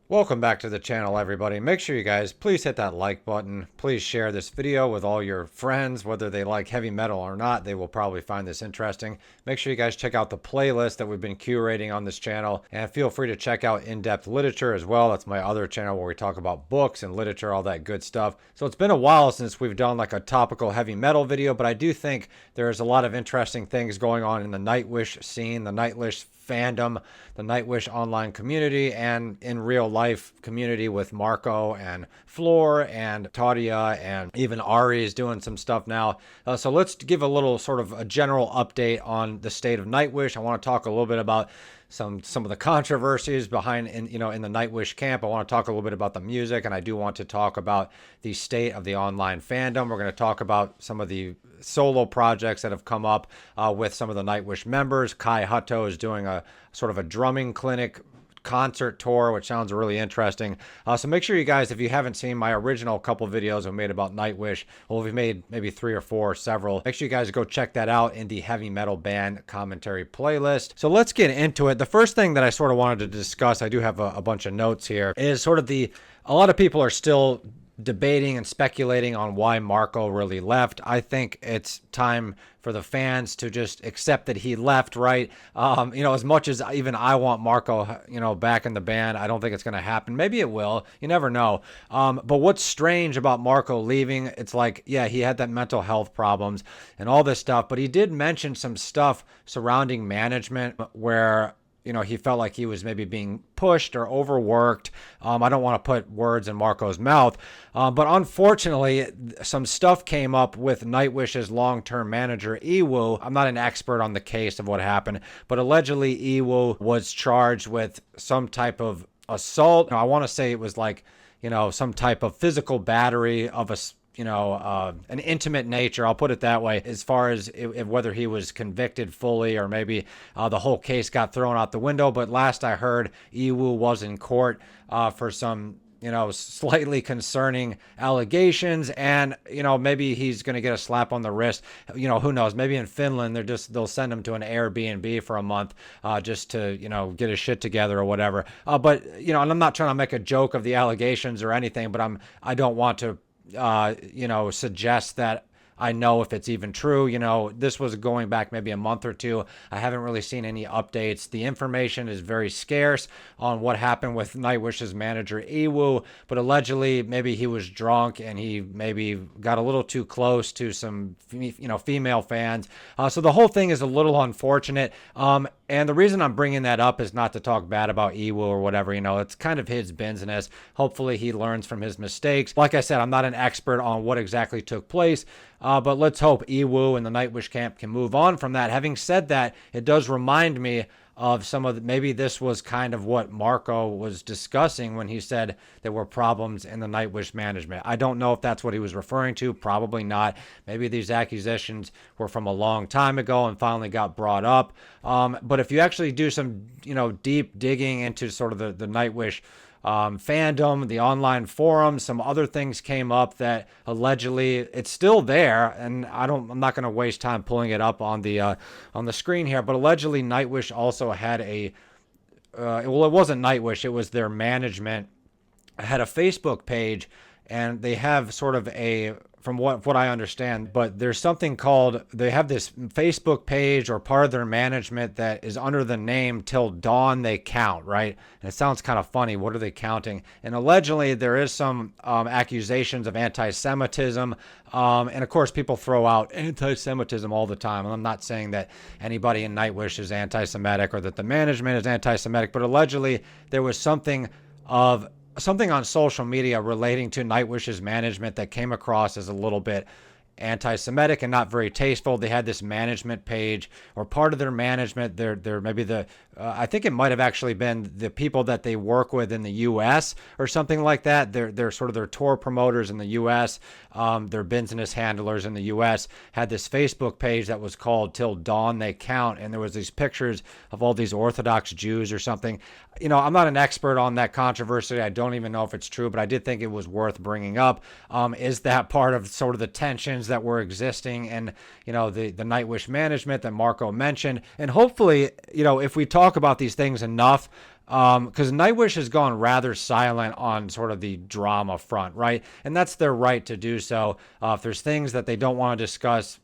Welcome back to the channel, everybody. Make sure you guys please hit that like button. Please share this video with all your friends, whether they like heavy metal or not. They will probably find this interesting. Make sure you guys check out the playlist that we've been curating on this channel, and feel free to check out In-Depth Literature as well. That's my other channel where we talk about books and literature, all that good stuff. So it's been a while since we've done like a topical heavy metal video, but I do think there's a lot of interesting things going on in the Nightwish scene, the Nightwish fandom, the Nightwish online community, and in real life community with Marco and Floor and Taudia, and even Ari is doing some stuff now. So let's give a little sort of a general update on the state of Nightwish. I want to talk a little bit about some of the controversies behind in the Nightwish camp. I want to talk a little bit about the music, and I do want to talk about the state of the online fandom. We're going to talk about some of the solo projects that have come up with some of the Nightwish members. Kai Hutto is doing a sort of a drumming clinic concert tour, which sounds really interesting. So make sure you guys, if you haven't seen my original couple videos I made about Nightwish, well, we've made maybe 3 or 4, several. Make sure you guys go check that out in the heavy metal band commentary playlist. So let's get into it. The first thing that I sort of wanted to discuss, I do have a bunch of notes here, is sort of a lot of people are still debating and speculating on why Marco really left. I think it's time for the fans to just accept that he left, right? As much as even I want Marco, back in the band, I don't think it's going to happen. Maybe it will. You never know. But what's strange about Marco leaving, it's like, yeah, he had that mental health problems and all this stuff, but he did mention some stuff surrounding management where he felt like he was maybe being pushed or overworked. I don't want to put words in Marco's mouth, but unfortunately, some stuff came up with Nightwish's long-term manager, Iwu. I'm not an expert on the case of what happened, but allegedly Iwu was charged with some type of assault. I want to say it was like, some type of physical battery of an intimate nature. I'll put it that way. As far as whether he was convicted fully or maybe the whole case got thrown out the window. But last I heard, Iwu was in court for some slightly concerning allegations, and maybe he's going to get a slap on the wrist. Who knows? Maybe in Finland they'll send him to an Airbnb for a month just to get his shit together or whatever. But and I'm not trying to make a joke of the allegations or anything, but I don't want to suggest that I know if it's even true. This was going back maybe a month or two. I haven't really seen any updates. The information is very scarce on what happened with Nightwish's manager, Iwu, but allegedly maybe he was drunk and he maybe got a little too close to some, female fans. So the whole thing is a little unfortunate. And the reason I'm bringing that up is not to talk bad about Iwu or whatever. It's kind of his business. Hopefully he learns from his mistakes. Like I said, I'm not an expert on what exactly took place, but let's hope Iwu and the Nightwish camp can move on from that. Having said that, it does remind me of maybe this was kind of what Marco was discussing when he said there were problems in the Nightwish management. I don't know if that's what he was referring to. Probably not. Maybe these accusations were from a long time ago and finally got brought up. But if you actually do some, deep digging into sort of the Nightwish fandom, the online forum, some other things came up that allegedly it's still there, and I'm not going to waste time pulling it up on the screen here, but allegedly Nightwish also had it wasn't Nightwish, it was their management had a Facebook page, and they have sort of from what I understand, but there's something called, they have this Facebook page or part of their management that is under the name Till Dawn They Count, right? And it sounds kind of funny. What are they counting? And allegedly there is some accusations of anti-Semitism. And of course people throw out anti-Semitism all the time. And I'm not saying that anybody in Nightwish is anti-Semitic or that the management is anti-Semitic, but allegedly there was something on social media relating to Nightwish's management that came across as a little bit anti-Semitic and not very tasteful. They had this management page, or part of their management, they're maybe I think it might have actually been the people that they work with in the U.S. or something like that. They're sort of their tour promoters in the U.S., their business handlers in the U.S. had this Facebook page that was called Till Dawn They Count, and there was these pictures of all these Orthodox Jews or something. I'm not an expert on that controversy. I don't even know if it's true, but I did think it was worth bringing up. Is that part of sort of the tensions that were existing and, the Nightwish management that Marco mentioned? And hopefully, if we talk about these things enough, because Nightwish has gone rather silent on sort of the drama front, right? And that's their right to do so. If there's things that they don't want to discuss,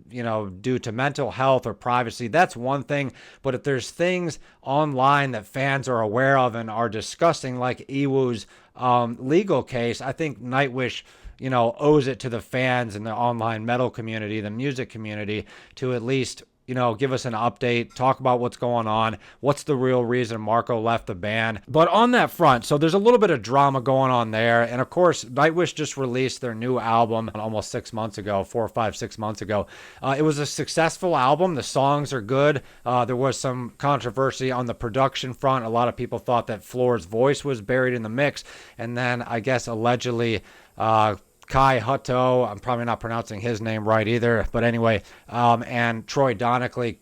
due to mental health or privacy, that's one thing. But if there's things online that fans are aware of and are discussing, like Iwu's legal case, I think Nightwish owes it to the fans and the online metal community, the music community, to at least give us an update, talk about what's going on, what's the real reason Marco left the band. But on that front, so there's a little bit of drama going on there. And of course, Nightwish just released their new album almost 6 months ago, 4 or 5, 6 months ago. It was a successful album. The songs are good. There was some controversy on the production front. A lot of people thought that Floor's voice was buried in the mix. And then I guess allegedly, Kai Hutto, I'm probably not pronouncing his name right either, but anyway, and Troy Donackley,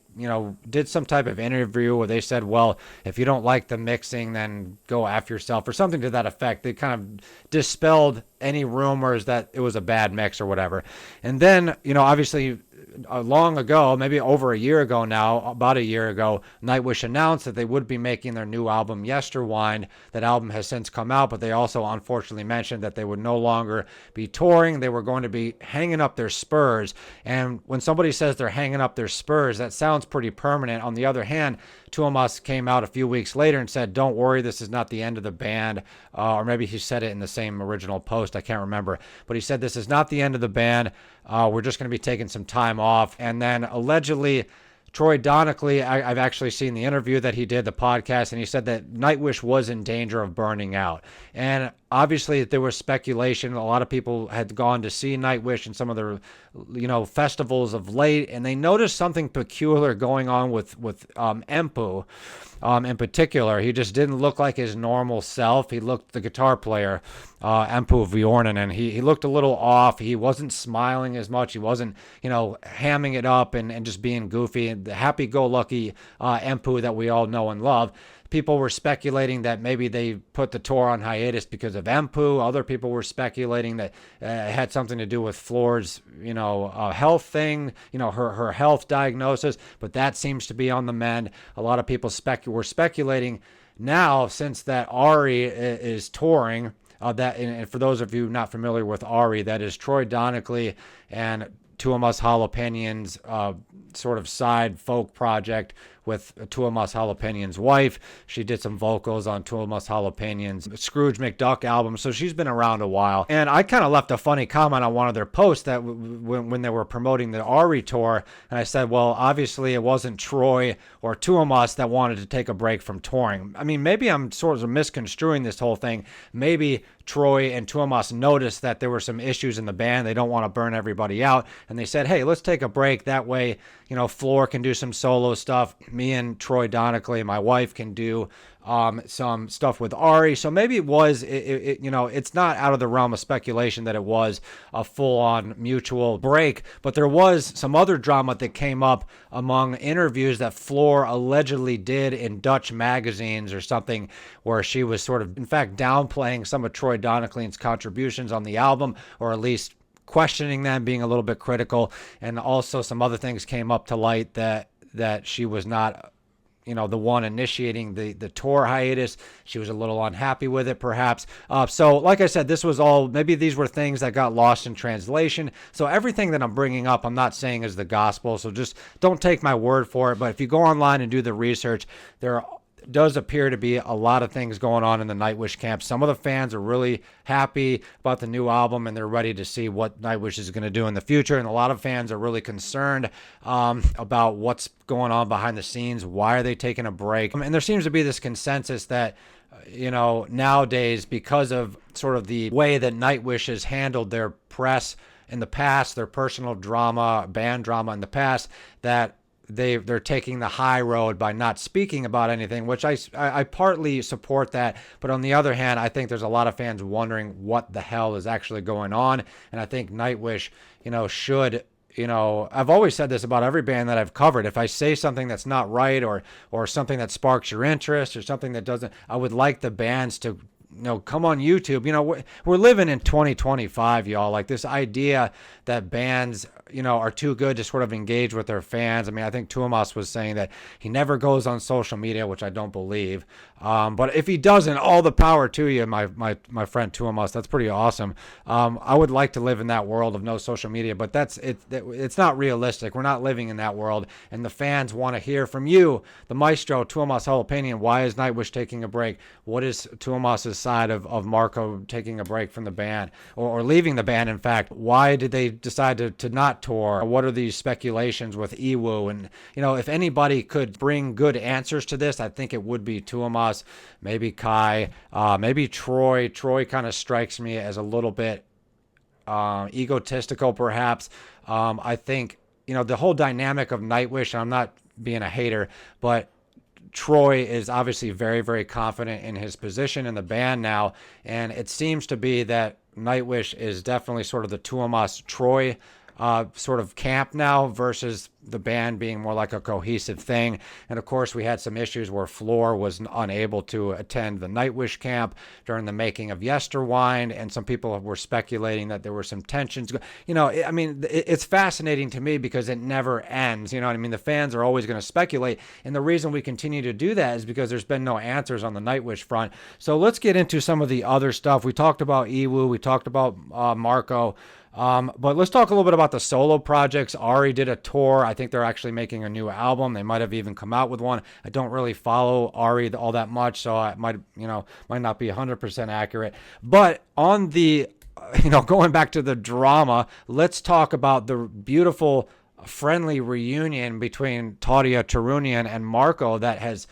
did some type of interview where they said, well, if you don't like the mixing, then go F yourself, or something to that effect. They kind of dispelled any rumors that it was a bad mix or whatever. And then, obviously, long ago, maybe over a year ago now, about a year ago, Nightwish announced that they would be making their new album, Yesterwind. That album has since come out, but they also unfortunately mentioned that they would no longer be touring. They were going to be hanging up their spurs. And when somebody says they're hanging up their spurs, that sounds pretty permanent. On the other hand, Tuomas came out a few weeks later and said, don't worry, this is not the end of the band. Or maybe he said it in the same original post. I can't remember. But he said, this is not the end of the band. We're just going to be taking some time off. And then allegedly, Troy Donackley, I've actually seen the interview that he did, the podcast, and he said that Nightwish was in danger of burning out. And obviously there was speculation. A lot of people had gone to see Nightwish in some of their, festivals of late, and they noticed something peculiar going on with Empu. In particular, he just didn't look like his normal self. He looked, the guitar player, Empu Viornen, and he looked a little off. He wasn't smiling as much. He wasn't, hamming it up and just being goofy. And the happy-go-lucky Empu that we all know and love. People were speculating that maybe they put the tour on hiatus because of Empu. Other people were speculating that it had something to do with Floor's, health thing, her health diagnosis. But that seems to be on the mend. A lot of people were speculating now, since that Ari is touring. And for those of you not familiar with Ari, that is Troy Donackley and Tuomas Halopenion's sort of side folk project with Tuomas Halopenion's wife. She did some vocals on Tuomas Halopenion's Scrooge McDuck album, so she's been around a while. And I kind of left a funny comment on one of their posts that when they were promoting the Ari tour, and I said, well, obviously it wasn't Troy or Tuomas that wanted to take a break from touring. I mean, maybe I'm sort of misconstruing this whole thing. Maybe Troy and Tuomas noticed that there were some issues in the band. They don't want to burn everybody out. And they said, hey, let's take a break. That way, Floor can do some solo stuff. Me and Troy Donackley, my wife, can do some stuff with Ari. So maybe it was, it's not out of the realm of speculation that it was a full-on mutual break. But there was some other drama that came up among interviews that Floor allegedly did in Dutch magazines or something, where she was sort of, in fact, downplaying some of Troy Donackley's contributions on the album, or at least questioning them, being a little bit critical. And also some other things came up to light that she was not, the one initiating the tour hiatus. She was a little unhappy with it, perhaps. So like I said, this was all, maybe these were things that got lost in translation. So everything that I'm bringing up, I'm not saying is the gospel. So just don't take my word for it. But if you go online and do the research, there does appear to be a lot of things going on in the Nightwish camp. Some of the fans are really happy about the new album, and they're ready to see what Nightwish is going to do in the future. And a lot of fans are really concerned about what's going on behind the scenes. Why are they taking a break? And there seems to be this consensus that, nowadays, because of sort of the way that Nightwish has handled their press in the past, their personal drama, band drama in the past, that they're taking the high road by not speaking about anything, which I partly support that. But on the other hand, I think there's a lot of fans wondering what the hell is actually going on. And I think Nightwish, should, I've always said this about every band that I've covered. If I say something that's not right, or something that sparks your interest, or something that doesn't, I would like the bands to come on YouTube. We're living in 2025, y'all. Like, this idea that bands, are too good to sort of engage with their fans. I mean, I think Tuomas was saying that he never goes on social media, which I don't believe. But if he doesn't, all the power to you, my friend Tuomas. That's pretty awesome. I would like to live in that world of no social media, but it's not realistic. We're not living in that world, and the fans want to hear from you, the maestro, Tuomas Jalapenian. Why is Nightwish taking a break? What is Tuomas's side of Marco taking a break from the band or leaving the band? In fact, why did they decide to not tour? What are these speculations with Iwu? And if anybody could bring good answers to this, I think it would be Tuomas, maybe Kai, maybe Troy. Troy kind of strikes me as a little bit egotistical, perhaps. I think the whole dynamic of Nightwish, and I'm not being a hater, but Troy is obviously very, very confident in his position in the band now, and it seems to be that Nightwish is definitely sort of the Tuomas Troy sort of camp now versus the band being more like a cohesive thing. And of course, we had some issues where Floor was unable to attend the Nightwish camp during the making of Yesterwind, and some people were speculating that there were some tensions. I mean, it's fascinating to me because it never ends. You know what I mean? The fans are always going to speculate, and the reason we continue to do that is because there's been no answers on the Nightwish front. So let's get into some of the other stuff. We talked about Iwu, we talked about Marco. But let's talk a little bit about the solo projects. Ari did a tour. I think they're actually making a new album. They might have even come out with one. I don't really follow Ari all that much, so I might not be 100% accurate. But on the, going back to the drama, let's talk about the beautiful friendly reunion between Tarja Turunen and Marco that has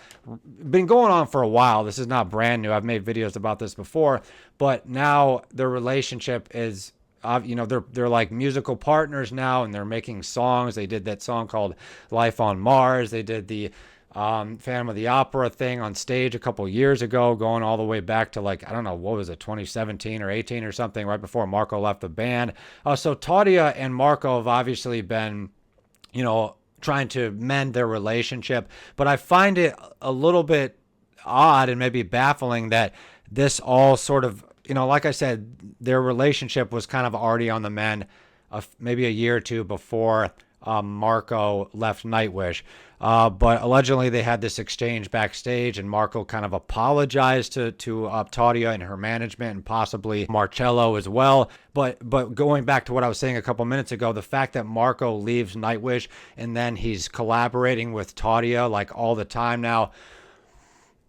been going on for a while. This is not brand new. I've made videos about this before, but now their relationship is, they're like musical partners now, and they're making songs. They did that song called Life on Mars. They did the Phantom of the Opera thing on stage a couple years ago, going all the way back to, like, I don't know, what was it, 2017 or 18 or something, right before Marco left the band. So Tarja and Marco have obviously been, trying to mend their relationship, but I find it a little bit odd and maybe baffling that this all sort of, like I said, their relationship was kind of already on the mend maybe a year or two before Marco left Nightwish. But allegedly they had this exchange backstage, and Marco kind of apologized to Tarja and her management, and possibly Marcello as well. But going back to what I was saying a couple minutes ago, the fact that Marco leaves Nightwish and then he's collaborating with Tarja like all the time now,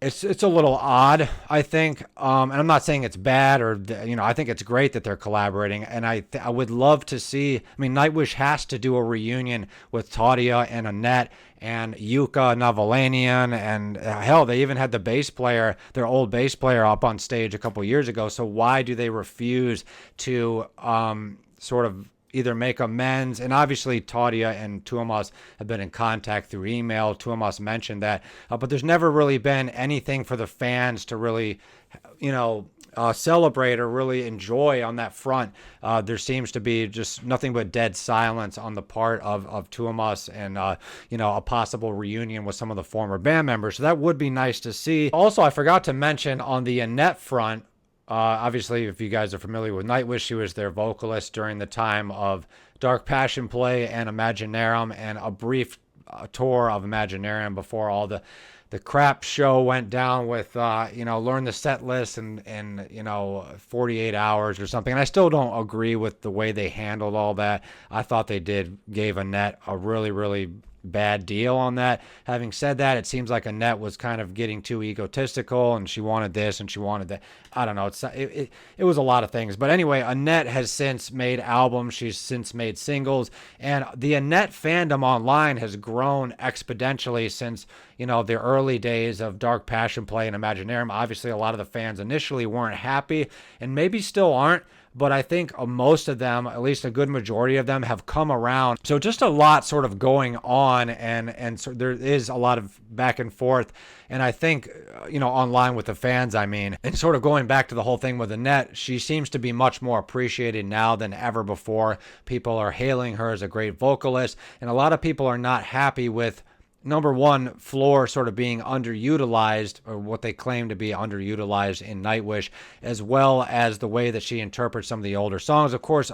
it's a little odd, I think, and I'm not saying it's bad or I think it's great that they're collaborating, and I would love to see. I mean, Nightwish has to do a reunion with Tarja and Annette and Yuka Navalanian, and hell, they even had the bass player, their old bass player, up on stage a couple years ago. So why do they refuse to sort of either make amends? And obviously Tarja and Tuomas have been in contact through email. Tuomas mentioned that, but there's never really been anything for the fans to really, celebrate or really enjoy on that front. There seems to be just nothing but dead silence on the part of Tuomas and, a possible reunion with some of the former band members. So that would be nice to see. Also, I forgot to mention on the Annette front, obviously, if you guys are familiar with Nightwish, she was their vocalist during the time of Dark Passion Play and Imaginarum, and a brief tour of Imaginarum before all the crap show went down with, learn the set list in 48 hours or something. And I still don't agree with the way they handled all that. I thought they gave Annette a really, really bad deal on that. Having said that, it seems like Annette was kind of getting too egotistical, and she wanted this and she wanted that. I don't know. It was a lot of things. But anyway, Annette has since made albums. She's since made singles. And the Annette fandom online has grown exponentially since, the early days of Dark Passion Play and Imaginarium. Obviously, a lot of the fans initially weren't happy, and maybe still aren't. But I think most of them, at least a good majority of them, have come around. So just a lot sort of going on, and so there is a lot of back and forth. And I think, online with the fans, and sort of going back to the whole thing with Annette, she seems to be much more appreciated now than ever before. People are hailing her as a great vocalist, and a lot of people are not happy with number one, Floor sort of being underutilized, or what they claim to be underutilized in Nightwish, as well as the way that she interprets some of the older songs. Of course,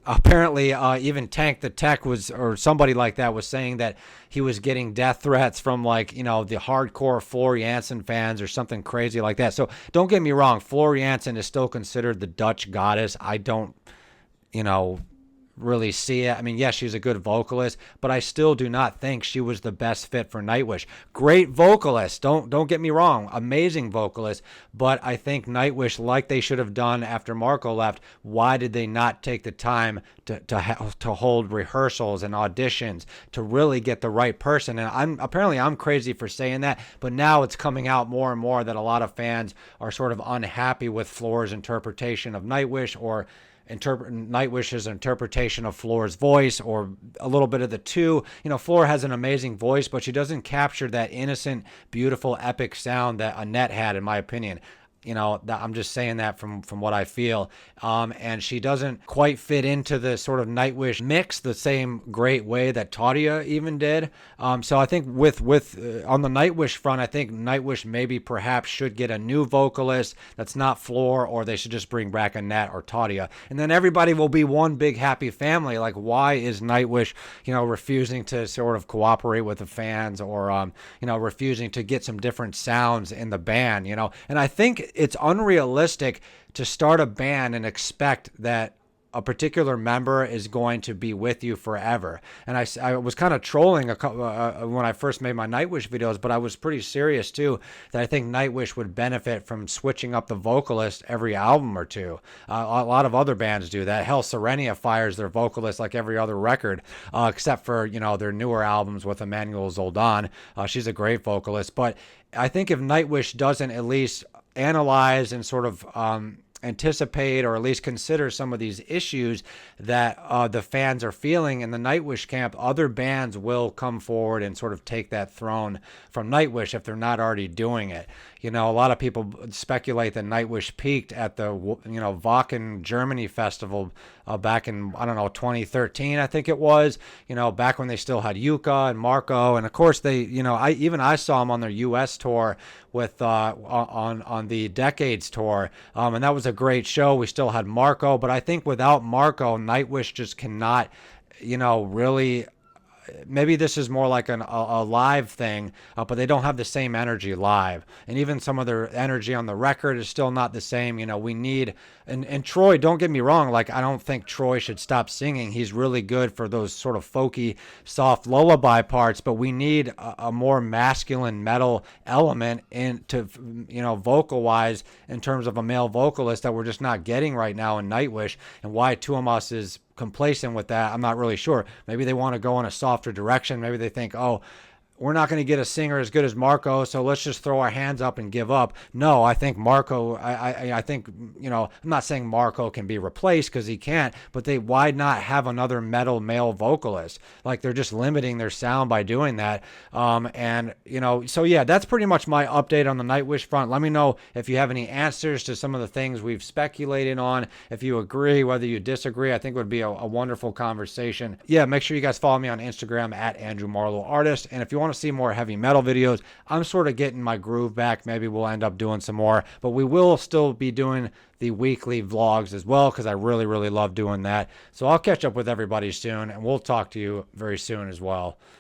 apparently even Tank the Tech was, or somebody like that was saying that he was getting death threats from, like, the hardcore Floor Jansen fans or something crazy like that. So don't get me wrong, Floor Jansen is still considered the Dutch goddess. I don't, you know, really see it. I mean, yes, she's a good vocalist, but I still do not think she was the best fit for Nightwish. Great vocalist, don't get me wrong, amazing vocalist, but I think Nightwish, like they should have done after Marco left, why did they not take the time to hold rehearsals and auditions to really get the right person? And I'm crazy for saying that, but now it's coming out more and more that a lot of fans are sort of unhappy with Floor's interpretation of Nightwish, or Nightwish's interpretation of Floor's voice, or a little bit of the two. Floor has an amazing voice, but she doesn't capture that innocent, beautiful, epic sound that Annette had, in my opinion. I'm just saying that from what I feel. And she doesn't quite fit into the sort of Nightwish mix the same great way that Tautia even did. So I think with on the Nightwish front, I think Nightwish maybe perhaps should get a new vocalist that's not Floor, or they should just bring back Annette or Tautia, and then everybody will be one big happy family. Like, why is Nightwish, refusing to sort of cooperate with the fans, or refusing to get some different sounds in the band? And I think it's unrealistic to start a band and expect that a particular member is going to be with you forever. And I was kind of trolling when I first made my Nightwish videos, but I was pretty serious too, that I think Nightwish would benefit from switching up the vocalist every album or two. A lot of other bands do that. Hell, Serenia fires their vocalist like every other record, except for, their newer albums with Emmanuel Zoldan. She's a great vocalist. But I think if Nightwish doesn't at least analyze and sort of anticipate, or at least consider some of these issues that the fans are feeling in the Nightwish camp, other bands will come forward and sort of take that throne from Nightwish if they're not already doing it. A lot of people speculate that Nightwish peaked at the Wacken Germany festival back in, I don't know, 2013, I think it was. Back when they still had Yuka and Marco, and of course they, I saw them on their U.S. tour with on the Decades tour, and that was a great show. We still had Marco, but I think without Marco, Nightwish just cannot, really. Maybe this is more like a live thing, but they don't have the same energy live. And even some of their energy on the record is still not the same. We need, and Troy, don't get me wrong, like, I don't think Troy should stop singing. He's really good for those sort of folky, soft lullaby parts, but we need a more masculine metal element to vocal-wise, in terms of a male vocalist, that we're just not getting right now in Nightwish. And why Tuomas is complacent with that, I'm not really sure. Maybe they want to go in a softer direction. Maybe they think, oh, we're not going to get a singer as good as Marco, so let's just throw our hands up and give up. No, I think Marco, I think, I'm not saying Marco can be replaced, because he can't, but why not have another metal male vocalist? Like, they're just limiting their sound by doing that. So yeah, that's pretty much my update on the Nightwish front. Let me know if you have any answers to some of the things we've speculated on, if you agree, whether you disagree. I think it would be a wonderful conversation. Yeah, make sure you guys follow me on Instagram at Andrew Marlowe Artist, and if you want to see more heavy metal videos, I'm sort of getting my groove back. Maybe we'll end up doing some more, but we will still be doing the weekly vlogs as well, because I really, really love doing that. So I'll catch up with everybody soon, and we'll talk to you very soon as well.